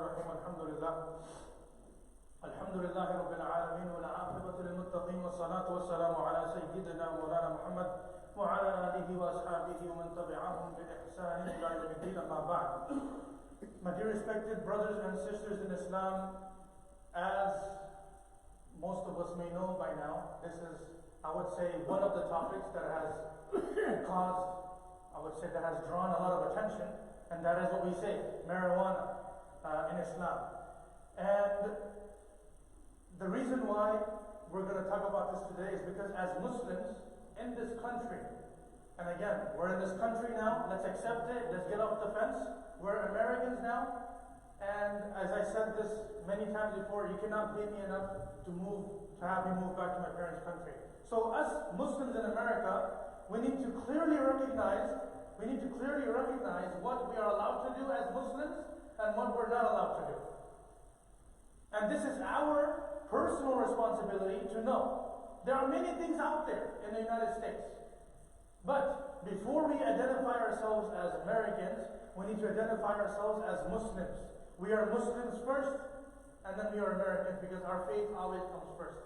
الرحيم الحمد لله رب العالمين والعاقبة للمتقين والصلاة والسلام على سيدنا مولانا محمد وعلى آله وأصحابه ومن تبعهم بإحسان إلى يوم الدين أما بعد. My dear respected brothers and sisters in Islam, as most of us may know by now, this is, I would say, one of the topics that has that has drawn a lot of attention, and that is what we say, marijuana in Islam. And the reason why we're going to talk about this today is because as Muslims in this country, and again, we're in this country now, let's accept it, let's get off the fence, we're Americans now, and as I said this many times before, you cannot pay me enough to have me move back to my parents' country. So us Muslims in America, we need to clearly recognize what we are allowed to do as Muslims and what we're not allowed to do. And this is our personal responsibility to know. There are many things out there in the United States. But before we identify ourselves as Americans, we need to identify ourselves as Muslims. We are Muslims first, and then we are Americans because our faith always comes first.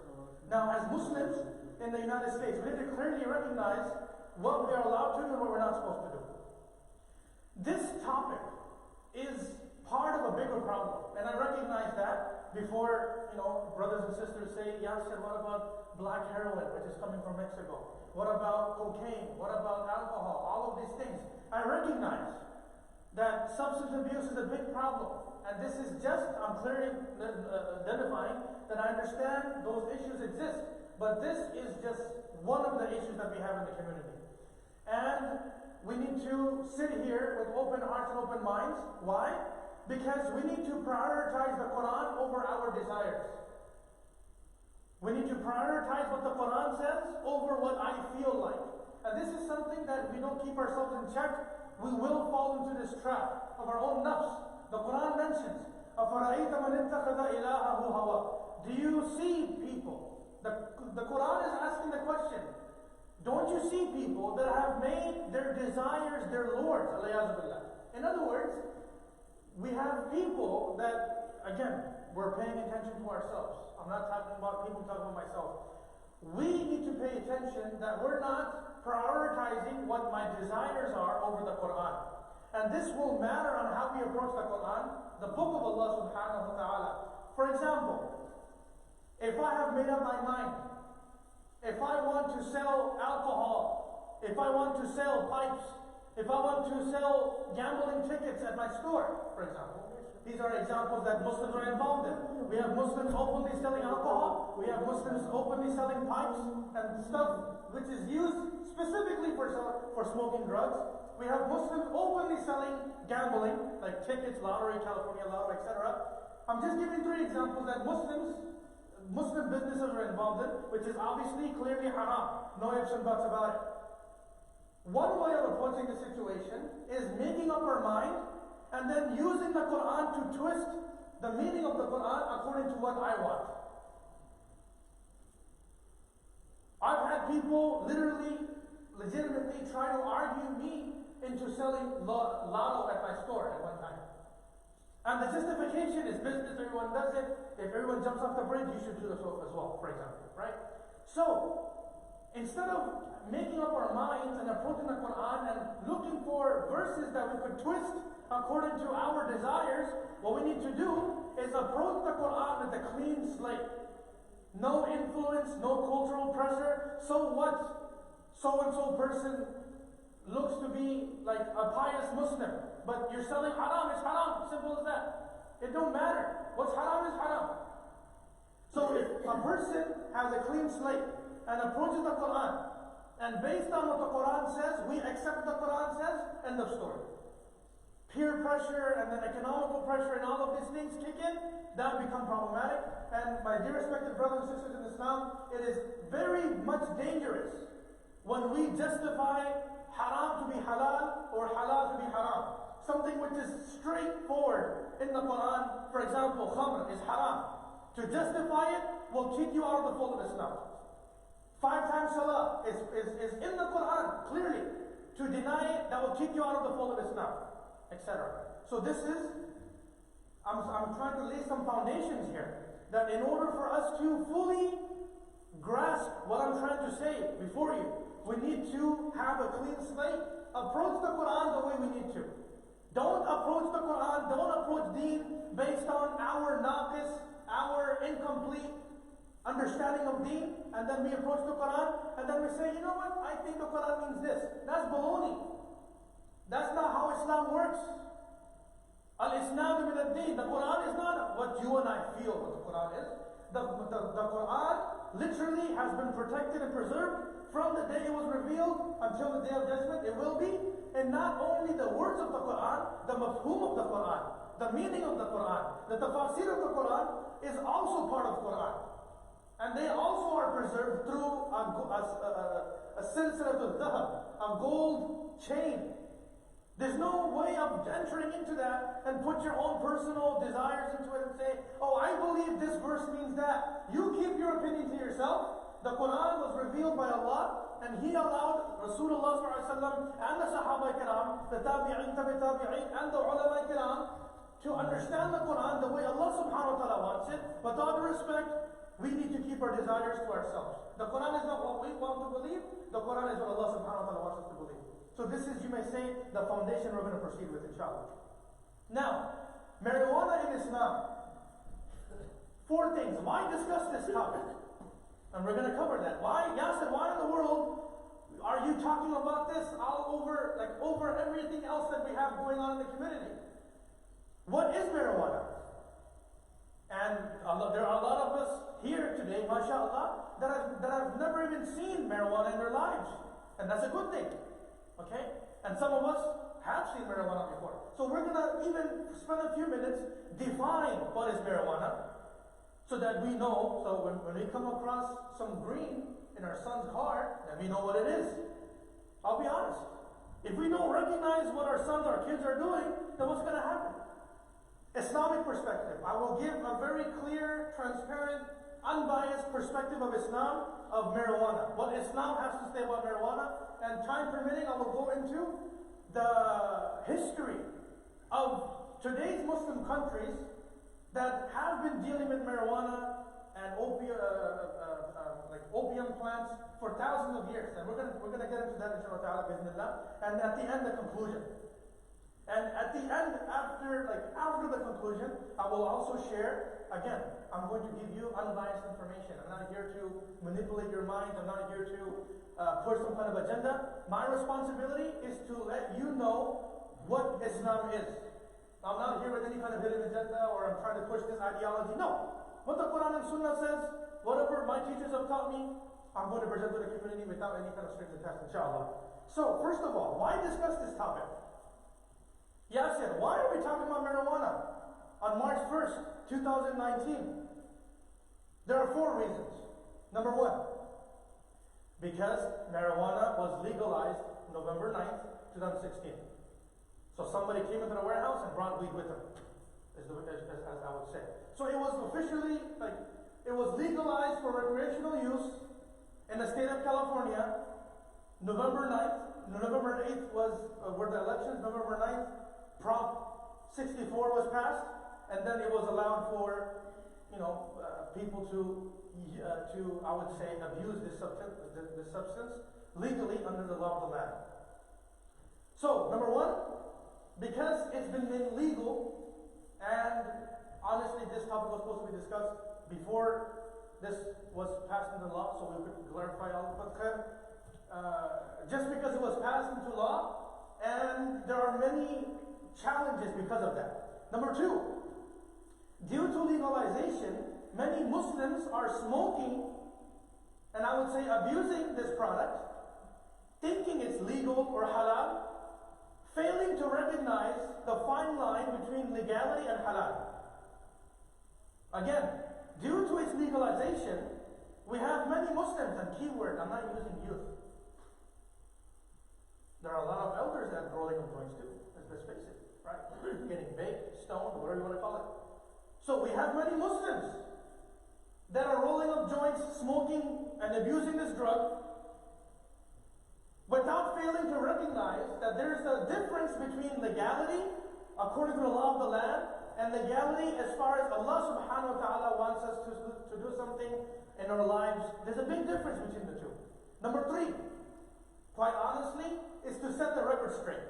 Now, as Muslims in the United States, we need to clearly recognize what we are allowed to do and what we're not supposed to do. This topic is part of a bigger problem, and I recognize that before, brothers and sisters say, Yasir, what about black heroin, which is coming from Mexico? What about cocaine? What about alcohol? All of these things. I recognize that substance abuse is a big problem, and this is just, I'm clearly identifying that I understand those issues exist, but this is just one of the issues that we have in the community. And we need to sit here with open hearts and open minds. Why? Because we need to prioritize the Quran over our desires. We need to prioritize what the Quran says over what I feel like. And this is something that if we don't keep ourselves in check, we will fall into this trap of our own nafs. The Quran mentions, أَفَرَأَيْتَ مَنِ اتَّخَذَ إِلَهَهُ هَوَاهُ. Do you see people? The Quran is asking the question, don't you see people that have made their desires their lords? In other words, we have people that, again, we're paying attention to ourselves. I'm not talking about people, I'm talking about myself. We need to pay attention that we're not prioritizing what my desires are over the Quran. And this will matter on how we approach the Quran, the book of Allah subhanahu wa ta'ala. For example, if I have made up my mind, if I want to sell alcohol, if I want to sell pipes, if I want to sell gambling tickets at my store, for example, these are examples that Muslims are involved in. We have Muslims openly selling alcohol, we have Muslims openly selling pipes and stuff which is used specifically for smoking drugs. We have Muslims openly selling gambling, like tickets, lottery, California lottery, etc. I'm just giving 3 examples that Muslim businesses are involved in, which is obviously clearly haram. No ifs and buts about it. One way of approaching the situation is making up our mind and then using the Quran to twist the meaning of the Quran according to what I want. I've had people legitimately try to argue me into selling lotto at my store at one time. And the justification is business, everyone does it. If everyone jumps off the bridge, you should do so as well, for example, right? So, instead of making up our minds and approaching the Quran and looking for verses that we could twist according to our desires, what we need to do is approach the Quran with a clean slate. No influence, no cultural pressure. So what? So-and-so person looks to be like a pious Muslim, but you're selling haram, it's haram, simple as that. It don't matter. What's haram is haram. So if a person has a clean slate and approaches the Quran, and based on what the Quran says, we accept what the Quran says, end of story. Peer pressure and then economical pressure and all of these things kick in, that will become problematic. And my dear respected brothers and sisters in Islam, it is very much dangerous when we justify haram to be halal or halal to be haram. Something which is straightforward in the Quran, for example, khamr is haram. To justify it will kick you out of the fold of Islam. 5 times salah is in the Quran, clearly. To deny it, that will kick you out of the fold of Islam, etc. So this is I'm trying to lay some foundations here. That in order for us to fully grasp what I'm trying to say before you, we need to have a clean slate. Approach the Quran the way we need to. Don't approach the Quran, don't approach Deen based on our naqis, our incomplete understanding of Deen, and then we approach the Quran, and then we say, you know what, I think the Quran means this. That's baloney. That's not how Islam works. Al-Isnad min ad-Din. The Quran is not what you and I feel what the Quran is. The Quran literally has been protected and preserved from the day it was revealed until the day of judgment. It will be. And not only the words of the Quran, the mafhum of the Quran, the meaning of the Quran, the tafsir of the Quran is also part of Quran. And they also are preserved through a silsilatul dhahab, a gold chain. There's no way of entering into that and put your own personal desires into it and say, oh, I believe this verse means that. You keep your opinion to yourself. The Quran was revealed by Allah, and He allowed Rasulullah and the Sahaba Kiram, the Tabi'in, Tabi'in, and the Ulama Kiram to understand the Quran the way Allah subhanahu wa ta'ala wants it. But out of respect, we need to keep our desires to ourselves. The Quran is not what we want to believe. The Quran is what Allah subhanahu wa ta'ala wants us to believe. So this is, you may say, the foundation we're going to proceed with, inshallah. Now, marijuana in Islam. 4 things. Why discuss this topic? And we're going to cover that. Why? Yasir, why in the world are you talking about this all over, like over everything else that we have going on in the community? What is marijuana? And there are a lot of us here today, mashallah, that have never even seen marijuana in their lives. And that's a good thing. Okay? And some of us have seen marijuana before. So we're going to even spend a few minutes define what is marijuana so that we know, so when we come across some green in our son's car, then we know what it is. I'll be honest. If we don't recognize what our sons, our kids are doing, then what's going to happen? Islamic perspective. I will give a very clear, transparent, unbiased perspective of Islam, of marijuana. What Islam has to say about marijuana. And time permitting, I will go into the history of today's Muslim countries that have been dealing with marijuana and opium plants for thousands of years. And we're gonna get into that inshallah ta'ala bismillah. And at the end, the conclusion. And at the end, after the conclusion, I will also share, again, I'm going to give you unbiased information. I'm not here to manipulate your minds. I'm not here to push some kind of agenda. My responsibility is to let you know what Islam is. I'm not here with any kind of hidden agenda or I'm trying to push this ideology. No. What the Quran and Sunnah says, whatever my teachers have taught me, I'm going to present to the community without any kind of strings attached, inshallah. So, first of all, why discuss this topic? Yasir, why are we talking about marijuana on March 1st, 2019? There are 4 reasons. Number 1, because marijuana was legalized November 9th, 2016. So somebody came into the warehouse and brought weed with them, as I would say. So it was officially, it was legalized for recreational use in the state of California, November 9th. November 8th were the elections. November 9th, Prop 64 was passed, and then it was allowed for, people to I would say, abuse this substance legally under the law of the land. So, number 1, because it's been made legal, and honestly, this topic was supposed to be discussed before this was passed into law, so we could clarify all of it. Just because it was passed into law, and there are many challenges because of that. Number 2, due to legalization, many Muslims are smoking, and I would say abusing this product, thinking it's legal or halal, failing to recognize the fine line between legality and halal. Again, due to its legalization, we have many Muslims, and keyword, I'm not using youth. There are a lot of elders that are rolling up joints too, let's face it, right? Getting baked, stoned, whatever you want to call it. So we have many Muslims that are rolling up joints, smoking, and abusing this drug, without failing to recognize that there's a difference between legality, according to the law of the land, and legality as far as Allah subhanahu wa ta'ala wants us to do something in our lives, there's a big difference between the two. Number three, quite honestly, is to set the record straight.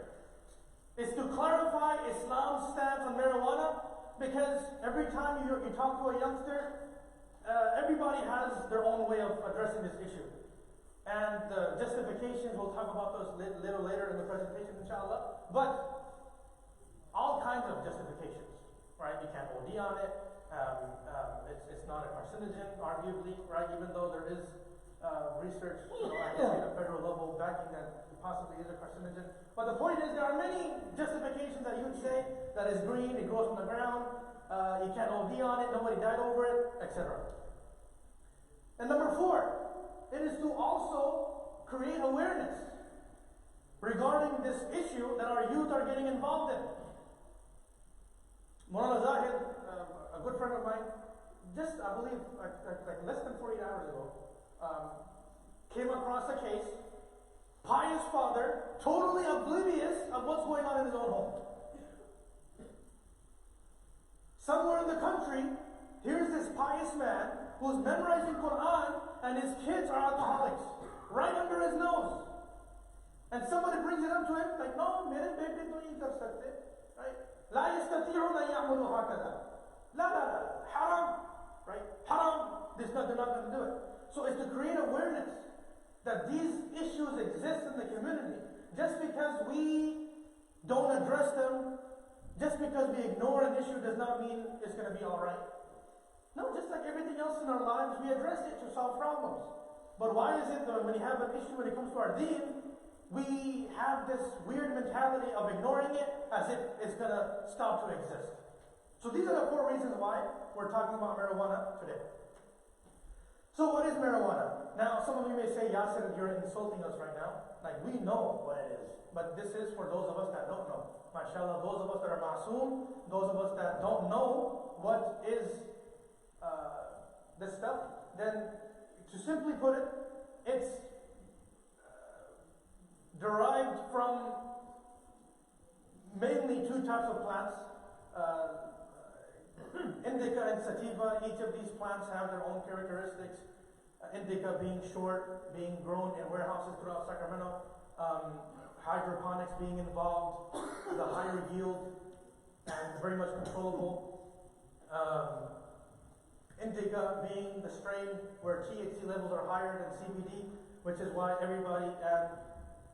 Is to clarify Islam's stance on marijuana, because every time you talk to a youngster, everybody has their own way of addressing this issue. And the justifications, we'll talk about those a little later in the presentation, inshallah. But all kinds of justifications, right? You can't OD on it. It's not a carcinogen, arguably, right? Even though there is research, at a federal level backing that it possibly is a carcinogen. But the point is, there are many justifications that you would say that is green, it grows from the ground, you can't OD on it, nobody died over it, etc. And number four, it is to also create awareness regarding this issue that our youth are getting involved in. Mullah Zahid, a good friend of mine, just, I believe, like less than 48 hours ago, came across a case, pious father, totally oblivious of what's going on in his own home. Somewhere in the country, here's this pious man who's memorizing Quran and his kids are alcoholics, right under his nose. And somebody brings it up to him, like, no, mere bete to nahi kar sakte, right? La yastati'un an ya'mulu hakada. La, haram, right? Haram, they're not going to do it. So it's to create awareness that these issues exist in the community. Just because we don't address them, just because we ignore an issue does not mean it's going to be all right. No, just like everything else in our lives, we address it to solve problems. But why is it that when you have an issue when it comes to our deen, we have this weird mentality of ignoring it as if it's going to stop to exist? So these are the four reasons why we're talking about marijuana today. So what is marijuana? Now, some of you may say, Yasir, you're insulting us right now. Like, we know what it is. But this is for those of us that don't know. MashaAllah, those of us that are ma'soom, those of us that don't know what is this stuff, then to simply put it, it's derived from mainly two types of plants, indica and sativa. Each of these plants have their own characteristics. Indica being short, being grown in warehouses throughout Sacramento, hydroponics being involved, the higher yield and very much controllable. Indica being the strain where THC levels are higher than CBD, which is why everybody and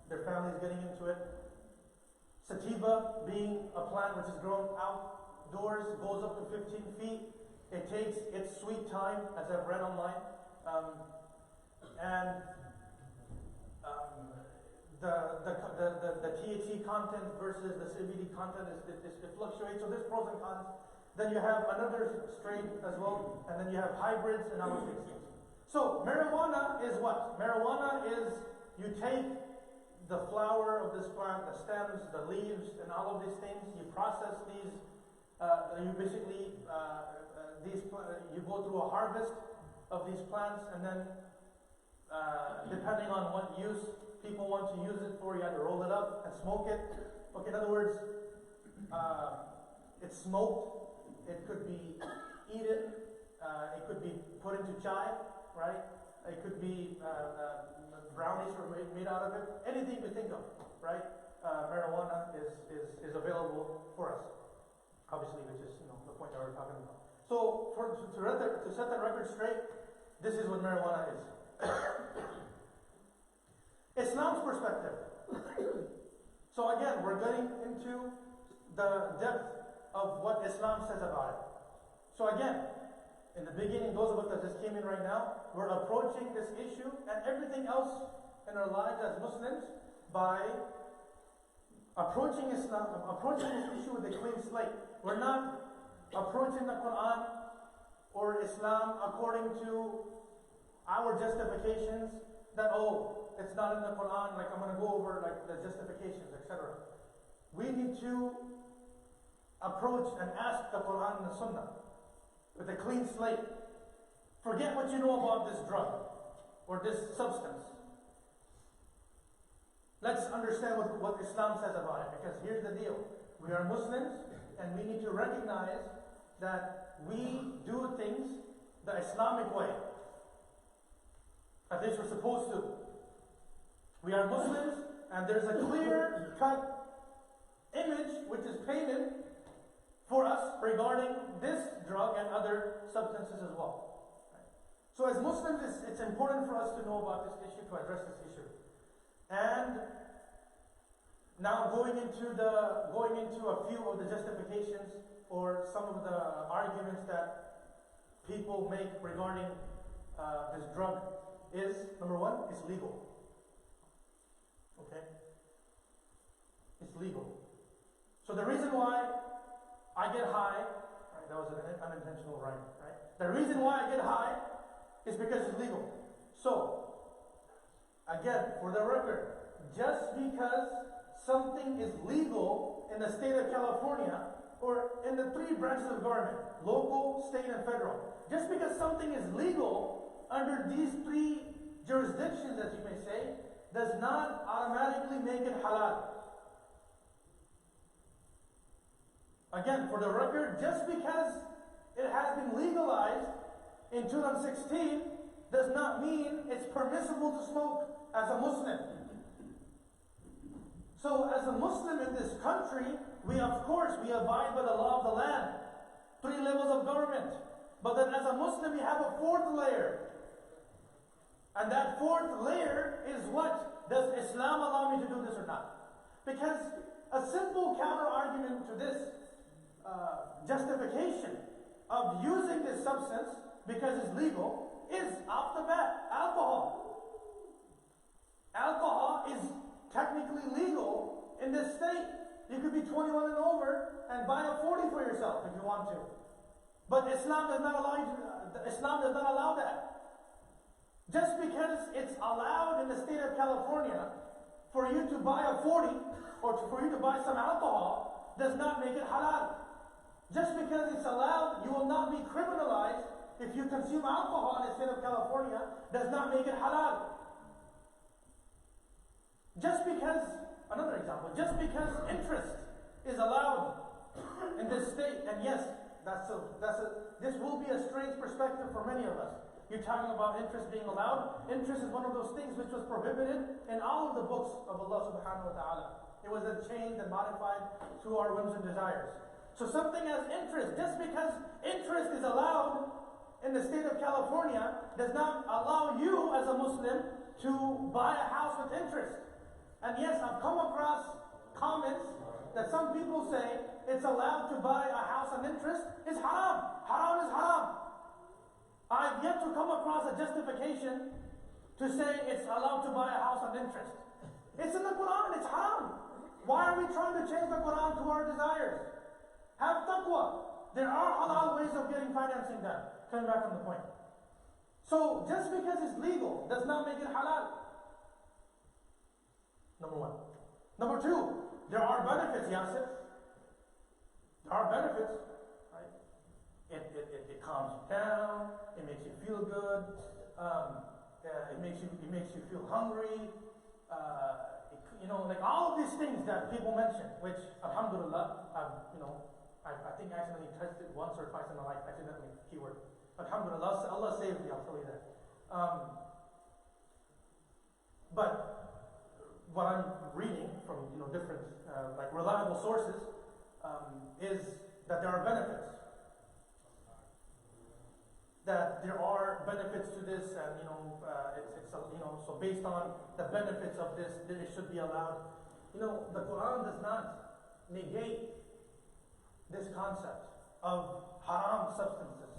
their family is getting into it. Sativa being a plant which is grown outdoors, goes up to 15 feet. It takes its sweet time, as I've read online. The THC content versus the CBD content it fluctuates. So there's pros and cons. Then you have another strain as well, and then you have hybrids and all of these things. So marijuana is what? Marijuana is you take the flower of this plant, the stems, the leaves, and all of these things. You process these. You basically you go through a harvest of these plants, and then depending on what use people want to use it for, you either roll it up and smoke it. Okay, in other words, it's smoked. It could be eaten. It could be put into chai, right? It could be brownies made out of it. Anything you think of, right? Marijuana is available for us, obviously, which is the point that we're talking about. So to set that record straight, this is what marijuana is. Islam's perspective. So again, we're getting into the depth of what Islam says about it. So again, in the beginning, those of us that just came in right now, we're approaching this issue and everything else in our lives as Muslims by approaching Islam, approaching this issue with a clean slate. We're not approaching the Quran or Islam according to our justifications that, it's not in the Quran, like I'm going to go over like the justifications, etc. We need to approach and ask the Quran and the Sunnah with a clean slate. Forget what you know about this drug or this substance. Let's understand what Islam says about it, because here's the deal. We are Muslims, and we need to recognize that we do things the Islamic way. At least we're supposed to. We are Muslims, and there's a clear-cut image which is painted for us regarding this drug and other substances as well. Right? So as Muslims, it's important for us to know about this issue, to address this issue. And now going into a few of the justifications or some of the arguments that people make regarding this drug is, number one, it's legal. Okay? It's legal. So the reason why I get high, right, that was an unintentional rhyme, right? The reason why I get high is because it's legal. So, again, for the record, just because something is legal in the state of California, or in the three branches of government, local, state, and federal, just because something is legal under these three jurisdictions, as you may say, does not automatically make it halal. Again, for the record, just because it has been legalized in 2016 does not mean it's permissible to smoke as a Muslim. So as a Muslim in this country, we abide by the law of the land. 3 levels of government. But then as a Muslim, you have a 4th layer. And that 4th layer is what? Does Islam allow me to do this or not? Because a simple counter argument to this justification of using this substance because it's legal is off the bat, alcohol. Alcohol is technically legal in this state. You could be 21 and over and buy a 40 for yourself if you want to. But Islam does not allow that. Just because it's allowed in the state of California for you to buy a 40 or for you to buy some alcohol does not make it halal. Just because it's allowed, you will not be criminalized if you consume alcohol in the state of California does not make it halal. Another example, just because interest is allowed in this state, and yes, this will be a strange perspective for many of us. You're talking about interest being allowed. Interest is one of those things which was prohibited in all of the books of Allah subhanahu wa ta'ala. It was changed and modified to our whims and desires. So something as interest, just because interest is allowed in the state of California, does not allow you as a Muslim to buy a house with interest. And yes, I've come across comments that some people say it's allowed to buy a house on interest is haram. Haram is haram. I've yet to come across a justification to say it's allowed to buy a house on interest. It's in the Quran, it's haram. Why are we trying to change the Quran to our desires? Have taqwa. There are halal ways of getting financing done. Coming back from the point. So, just because it's legal does not make it halal. Number one. Number two, there are benefits, Yasir. There are benefits. Right? It calms you down. It makes you feel good. It makes you feel hungry. Like all of these things that people mention, which, alhamdulillah, I think I accidentally touched it once or twice in my life. Accidentally, keyword. Alhamdulillah, Allah saved me. I'll tell you that. But what I'm reading from different reliable sources is that there are benefits. That there are benefits to this, and so based on the benefits of this, then it should be allowed. The Quran does not negate this concept of haram substances.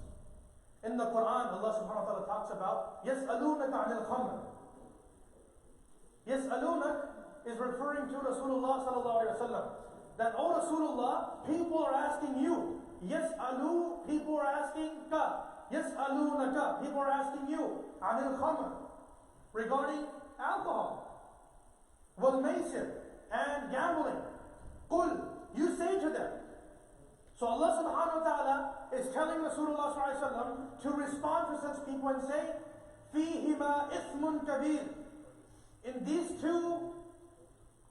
In the Quran, Allah subhanahu wa ta'ala talks about يَسْأَلُونَكَ عَنِ الْخَمْرِ. يَسْأَلُونَك is referring to Rasulullah sallallahu alayhi wa sallam. That, O Rasulullah, people are asking you. يَسْأَلُوا, people are asking ka. يَسْأَلُونَكَ, people are asking you. عَنِ الْخَمْرِ, regarding alcohol. وَالْمَيْسِرِ, and gambling. قُلْ, you say to them. So Allah subhanahu wa ta'ala is telling Rasulullah sallallahu alayhi wa sallam to respond to such people and say, فِيهِمَا إِثْمٌ كَبِيرٌ. In these two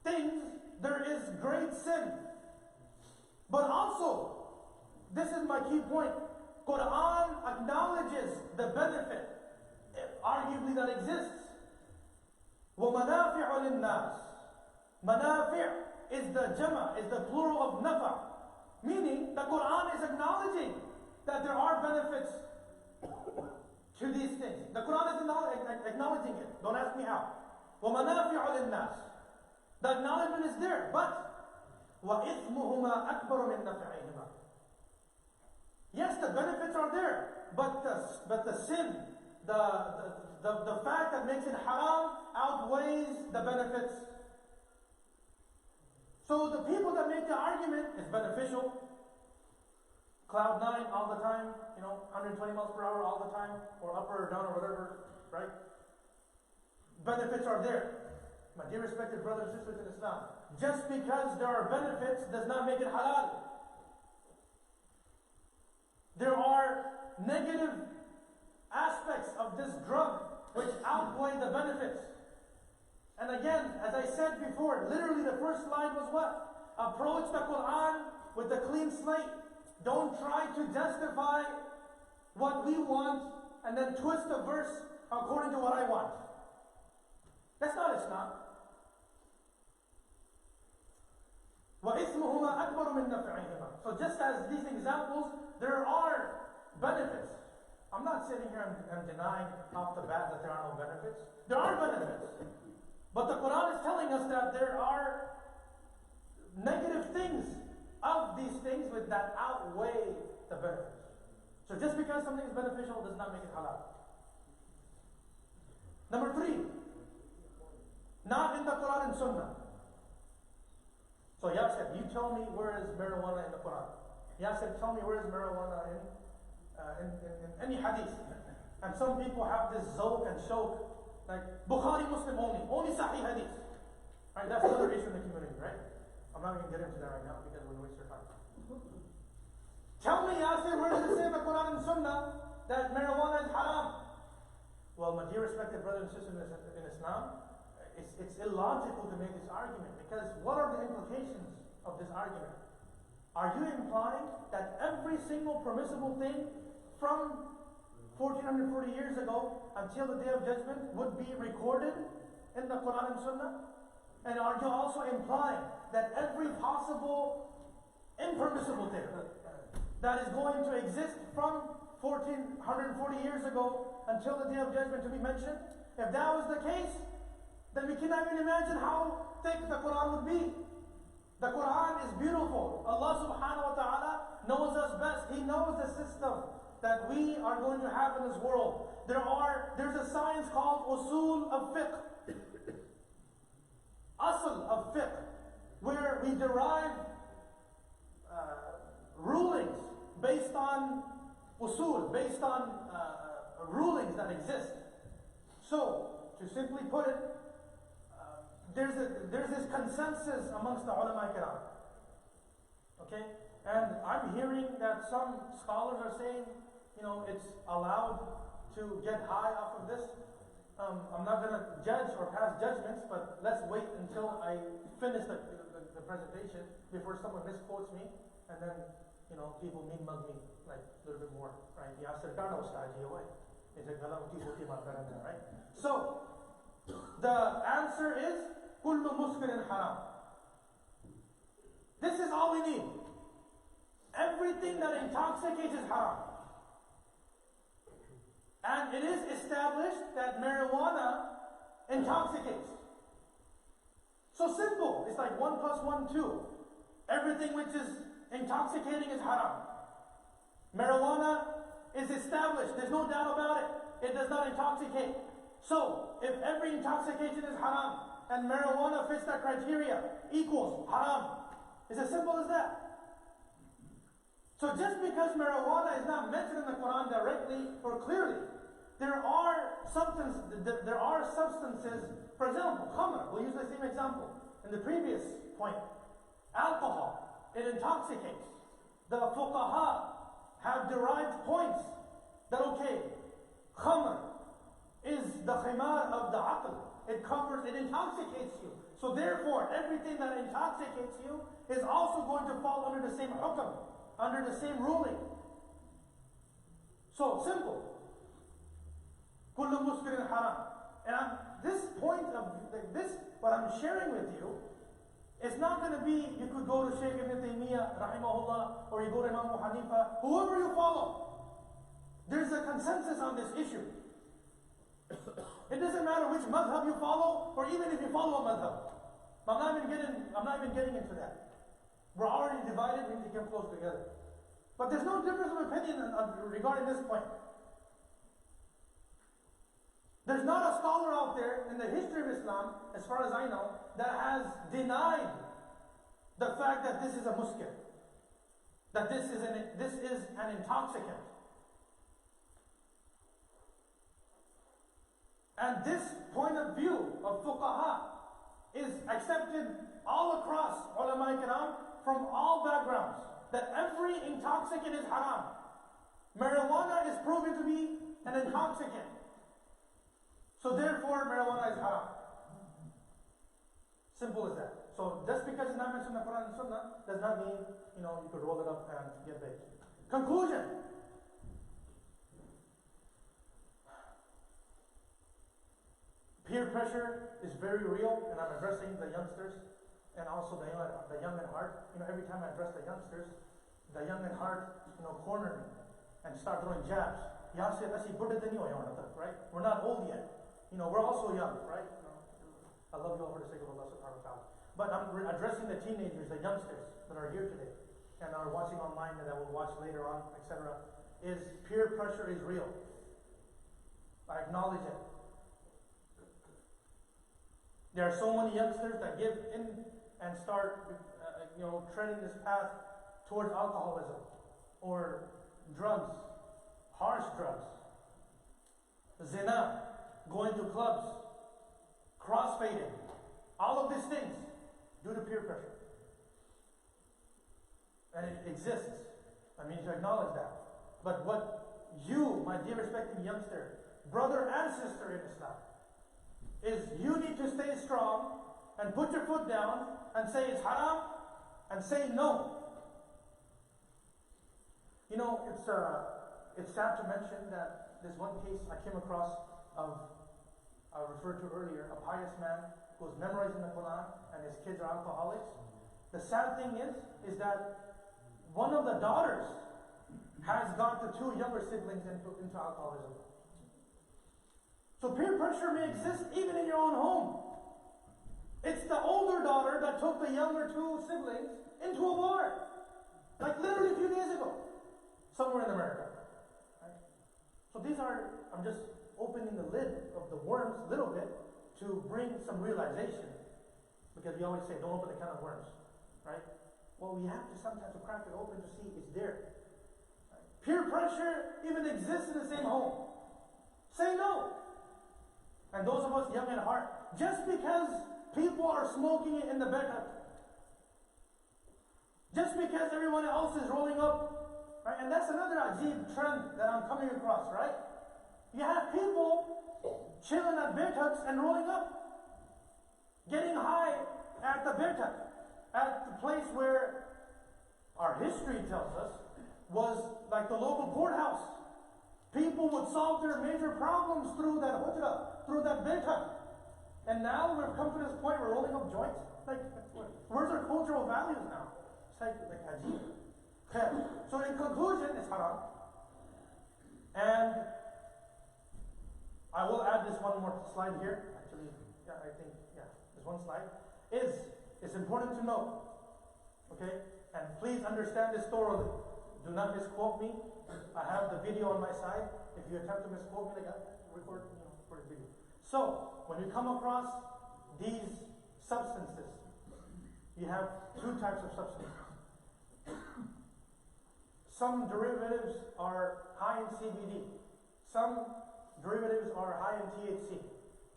things, there is great sin. But also, this is my key point, Quran acknowledges the benefit, arguably, that exists. وَمَنَافِعُ لِلنَّاسِ. Manafi' is the Jummah, is the plural of nafa. Meaning, the Quran is acknowledging that there are benefits to these things. The Quran is acknowledging it. Don't ask me how. وَمَنَافِعُ لِلنَّاسِ. The acknowledgement is there, but وَإِثْمُهُمَا أَكْبَرُ مِنْ نَفْعِهِمَا. Yes, the benefits are there, but the sin, the fact that makes it haram outweighs the benefits. So the people that make the argument is beneficial, cloud 9 all the time, 120 miles per hour all the time, or up or down or whatever, right? Benefits are there. My dear respected brothers and sisters in Islam, just because there are benefits does not make it halal. There are negative aspects of this drug which outweigh the benefits. And again, as I said before, literally the first line was what? Approach the Quran with a clean slate. Don't try to justify what we want and then twist the verse according to what I want. That's not Islam. وَإِثْمُهُمَا أَكْبَرُ مِنْ نَفْعِهِمَا. So just as these examples, there are benefits. I'm not sitting here and denying off the bat that there are no benefits. There are benefits. But the Quran is telling us that there are negative things of these things that outweigh the benefits. So just because something is beneficial does not make it halal. Number 3, not in the Quran and Sunnah. So Yasir, you tell me where is marijuana in the Quran. Yasir, tell me where is marijuana in any hadith. And some people have this zawq and shawq, like Bukhari, Muslim only Sahih hadith. Right, that's another issue in the community, right? I'm not going to get into that right now because we'll waste your time. Tell me, Yasir, where does it say in the Quran and Sunnah that marijuana is haram? Well, my dear respected brothers and sisters in Islam, it's illogical to make this argument, because what are the implications of this argument? Are you implying that every single permissible thing from 1440 years ago until the Day of Judgment would be recorded in the Quran and Sunnah? And are you also implying that every possible impermissible thing that is going to exist from 1440 years ago until the Day of Judgment to be mentioned? If that was the case, then we cannot even imagine how thick the Quran would be. The Quran is beautiful. Allah subhanahu wa ta'ala knows us best. He knows the system that we are going to have in this world. There's a science called usul of fiqh. Asl of fiqh, where we derive rulings based on usul, based on rulings that exist. So, to simply put it, there's this consensus amongst the ulama kiram. Okay? And I'm hearing that some scholars are saying, it's allowed to get high off of this. I'm not going to judge or pass judgments, but let's wait until I finish the presentation before someone misquotes me, and then, people mug me like a little bit more, right? Right? So, the answer is, كل مسكر حرام. This is all we need. Everything that intoxicates is haram. And it is established that marijuana intoxicates. So simple. It's like 1 + 1, 2. Everything which is intoxicating is haram. Marijuana is established. There's no doubt about it. It does not intoxicate. So, if every intoxication is haram, and marijuana fits that criteria, equals haram. It's as simple as that. So just because marijuana is not mentioned in the Quran directly or clearly, there are substances, for example, khamr, we'll use the same example in the previous point. Alcohol, it intoxicates. The fuqaha have derived points that, okay, khamr is the khimar of the aql. It intoxicates you. So therefore, everything that intoxicates you is also going to fall under the same hukam, under the same ruling. So simple. Kullu muskirin haram. And this point of this, what I'm sharing with you, it's not going to be, you could go to Shaykh Ibn Taymiyyah, rahimahullah, or you go to Imam Hanifa, whoever you follow. There's a consensus on this issue. It doesn't matter which madhab you follow, or even if you follow a madhab. I'm not even getting into that. We're already divided, we need to get close together. But there's no difference of opinion regarding this point. There's not a scholar out there in the history of Islam, as far as I know, that has denied the fact that this is a muskir, that this is an intoxicant. And this point of view of fuqaha is accepted all across ulama kiram from all backgrounds, that every intoxicant is haram. Marijuana is proven to be an intoxicant. So therefore, marijuana is haram. Simple as that. So just because it's not mentioned in the Quran and Sunnah does not mean, you could roll it up and get baked. Conclusion. Peer pressure is very real, and I'm addressing the youngsters and also the young at heart. Every time I address the youngsters, the young at heart, corner me and start throwing jabs. Right? We're not old yet. We're also young, right? I love you all for the sake of Allah subhanahu wa ta'ala. But I'm addressing the teenagers, the youngsters that are here today and are watching online and that will watch later on, etc. Is peer pressure is real. I acknowledge it. There are so many youngsters that give in and start, treading this path towards alcoholism or drugs, harsh drugs, zina, going to clubs, crossfading, all of these things due to peer pressure. And it exists. I mean, to acknowledge that. But what you, my dear respected youngster, brother and sister in Islam, is you need to stay strong and put your foot down and say it's haram and say no. It's sad to mention that this one case I came across of, I referred to earlier, a pious man who was memorizing the Quran and his kids are alcoholics. The sad thing is that one of the daughters has got the two younger siblings into alcoholism. So peer pressure may exist even in your own home. It's the older daughter that took the younger two siblings into a bar. Like literally a few days ago. Somewhere in America. Right? So I'm just opening the lid of the worms a little bit to bring some realization. Because we always say, don't open the can of worms. Right? Well, we have to sometimes crack it open to see it's there. Right? Peer pressure even exists in the same home. Say no. And those of us young at heart, just because people are smoking it in the bedroom, just because everyone else is rolling up, right? And that's another ajib trend that I'm coming across, right? You have people chilling at bedhuts and rolling up, getting high at the bedhut, at the place where our history tells us was like the local courthouse. People would solve their major problems through that hujra, through that bedhut. And now we've come to this point where we're rolling up joints. Like, where's our cultural values now? It's like ajib. Okay. So in conclusion, it's haram. And I will add this one more slide here. Actually, there's one slide. It's important to know. Okay? And please understand this thoroughly. Do not misquote me. I have the video on my side. If you attempt to misquote me, record the video. So, when you come across these substances, you have two types of substances. Some derivatives are high in CBD. Some derivatives are high in THC.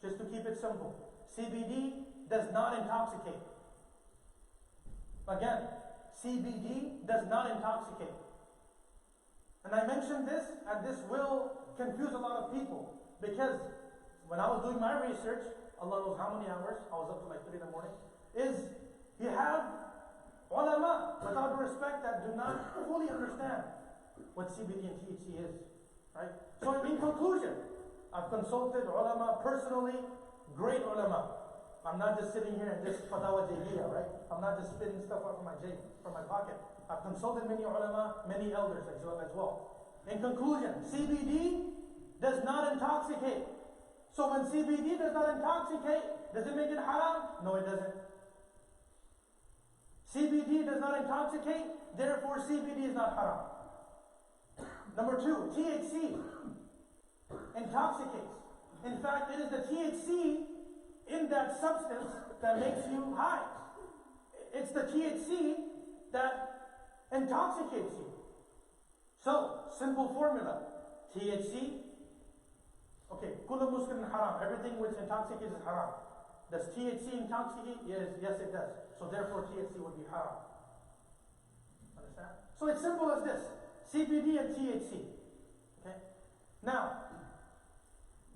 Just to keep it simple. CBD does not intoxicate. Again, CBD does not intoxicate. And I mentioned this, and this will confuse a lot of people, because when I was doing my research, Allah knows how many hours, I was up to like 3 in the morning, is you have ulama, with all due respect, that do not fully understand what CBD and THC is. Right? So in conclusion, I've consulted ulama personally, great ulama. I'm not just sitting here and just fatawa jahiliya, right? I'm not just spitting stuff out from my pocket. I've consulted many ulama, many elders as well. In conclusion, CBD does not intoxicate. So when CBD does not intoxicate, does it make it haram? No, it doesn't. CBD does not intoxicate, therefore CBD is not haram. Number 2, THC intoxicates. In fact, it is the THC in that substance that makes you high. It's the THC that intoxicates you. So, simple formula. THC, okay, kullu muskirin haram. Everything which intoxicates is haram. Does THC intoxicate? Yes, it does. So therefore THC would be haram. Understand? So it's simple as this. CBD and THC. Okay? Now,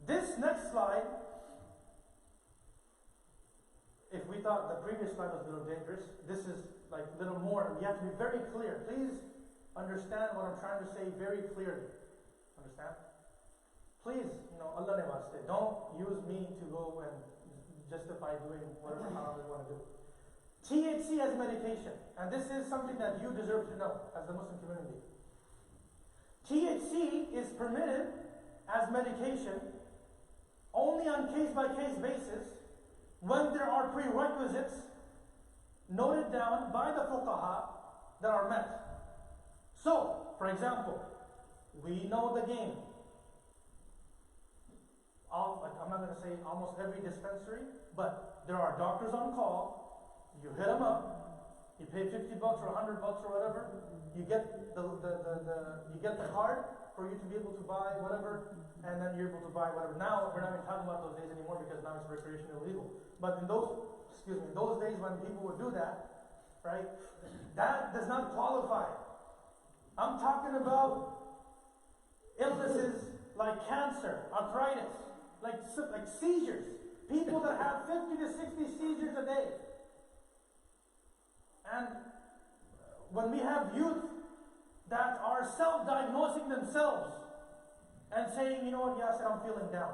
this next slide, if we thought the previous slide was a little dangerous, this is like a little more. You have to be very clear. Please understand what I'm trying to say very clearly. Understand? Please, Allah ne waste, don't use me to go and justify doing whatever haram you want to do. THC as medication, and this is something that you deserve to know as the Muslim community. THC is permitted as medication only on case-by-case basis when there are prerequisites noted down by the fuqaha that are met. So, for example, we know the game. I'm not going to say almost every dispensary, but there are doctors on call. You hit them up. You pay $50 or $100 or whatever. You get the card for you to be able to buy whatever, and then you're able to buy whatever. Now we're not even talking about those days anymore because now it's recreational illegal. But in those days when people would do that, right? That does not qualify. I'm talking about illnesses like cancer, arthritis, like seizures. People that have 50 to 60 seizures a day. And when we have youth that are self-diagnosing themselves and saying, you know what, Yasir, I'm feeling down.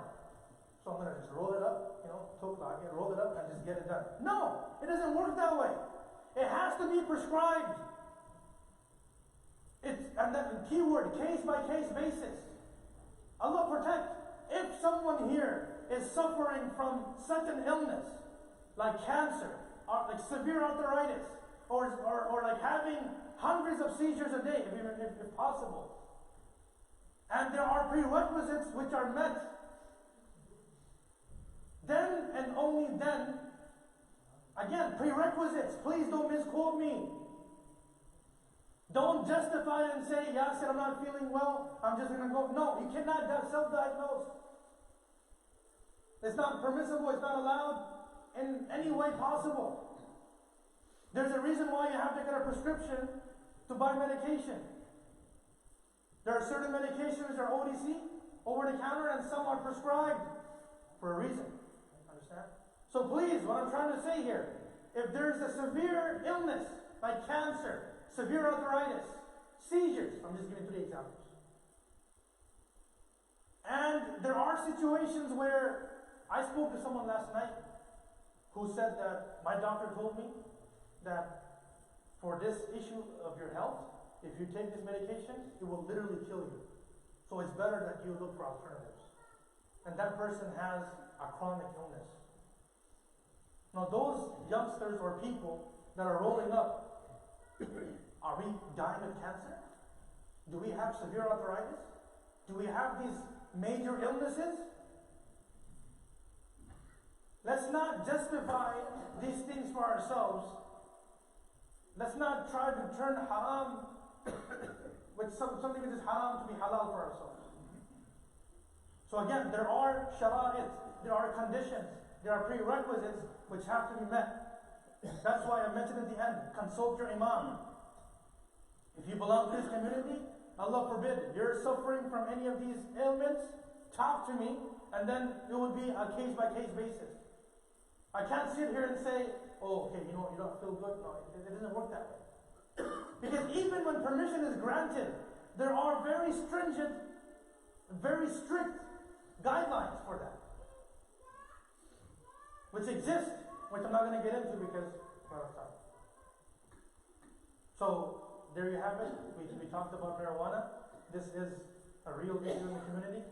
So I'm going to just roll it up, roll it up and just get it done. No, it doesn't work that way. It has to be prescribed. And that keyword, case-by-case basis. Allah protect. If someone here is suffering from such an illness, like cancer, or like severe arthritis, or like having hundreds of seizures a day, if possible, and there are prerequisites which are met, then and only then, again, prerequisites, please don't misquote me. Don't justify it and say, Yasir, I'm not feeling well, I'm just going to go. No, you cannot self-diagnose. It's not permissible, it's not allowed in any way possible. There's a reason why you have to get a prescription to buy medication. There are certain medications that are OTC, over the counter, and some are prescribed for a reason. Understand? So please, what I'm trying to say here, if there's a severe illness like cancer, severe arthritis, seizures, I'm just giving 3 examples. And there are situations where I spoke to someone last night who said that my doctor told me that for this issue of your health, if you take this medication, it will literally kill you. So it's better that you look for alternatives. And that person has a chronic illness. Now those youngsters or people that are rolling up, are we dying of cancer? Do we have severe arthritis? Do we have these major illnesses? Let's not justify these things for ourselves. Let's not try to turn haram with something which is haram to be halal for ourselves. So again, there are shara'it, there are conditions, there are prerequisites which have to be met. That's why I mentioned at the end, consult your imam. If you belong to this community, Allah forbid, you're suffering from any of these ailments, talk to me, and then it would be a case-by-case basis. I can't sit here and say, oh, okay, you know what, you don't feel good. No, it doesn't work that way. Because even when permission is granted, there are very stringent, very strict guidelines for that, which exist, which I'm not going to get into because we're out of time. So, there you have it. We talked about marijuana. This is a real issue in the community.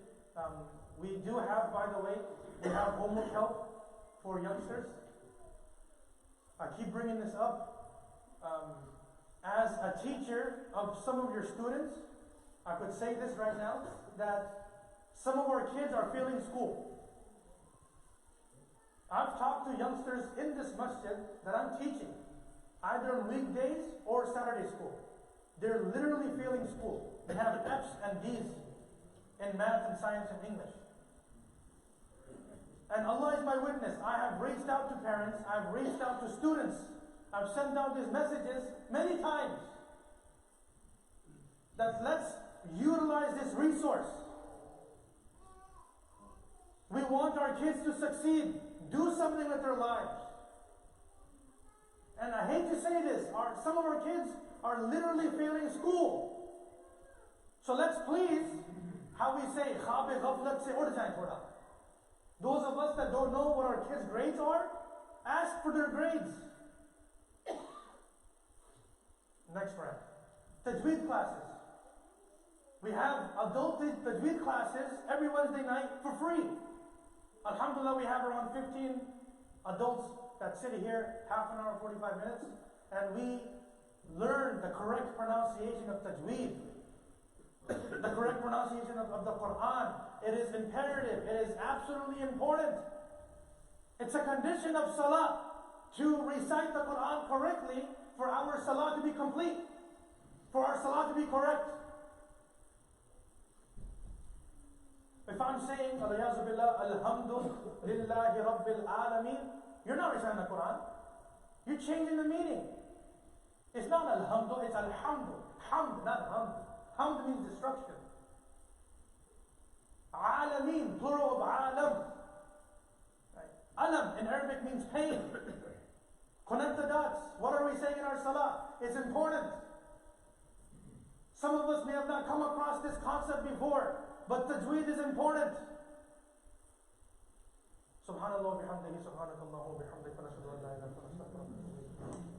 We do have, by the way, we have homework help for youngsters. I keep bringing this up. As a teacher of some of your students, I could say this right now, that some of our kids are failing school. I've talked to youngsters in this masjid that I'm teaching, either on weekdays or Saturday school. They're literally failing school. They have F's and D's in math and science and English. And Allah is my witness. I have reached out to parents. I've reached out to students. I've sent out these messages many times. That let's utilize this resource. We want our kids to succeed. Do something with their lives. And I hate to say this, some of our kids are literally failing school. So let's please, how we say, khab-e ghaflat se ud jaye thoda. Those of us that don't know what our kids' grades are, ask for their grades. Next friend. Tajweed classes. We have adult Tajweed classes every Wednesday night for free. Alhamdulillah, we have around 15 adults that sit here, half an hour, 45 minutes, and we learn the correct pronunciation of Tajweed, the correct pronunciation of the Quran. It is imperative. It is absolutely important. It's a condition of salah to recite the Quran correctly for our salah to be complete, for our salah to be correct. If I'm saying, Alhamdulillahi Rabbil Alameen, you're not reciting the Quran. You're changing the meaning. It's not Alhamdu, it's Alhamdu. Hamd, not Hamd. Hamd means destruction. Alameen, plural of Alam. Right? Alam in Arabic means pain. Connect the dots. What are we saying in our salah? It's important. Some of us may have not come across this concept before, but tajweed is important. Subhanallah wa bihamdihi, subhanakallah wa bihamdihi, wa nashhadu an la ilaha illa anta, astaghfiruka wa atubu ilayk.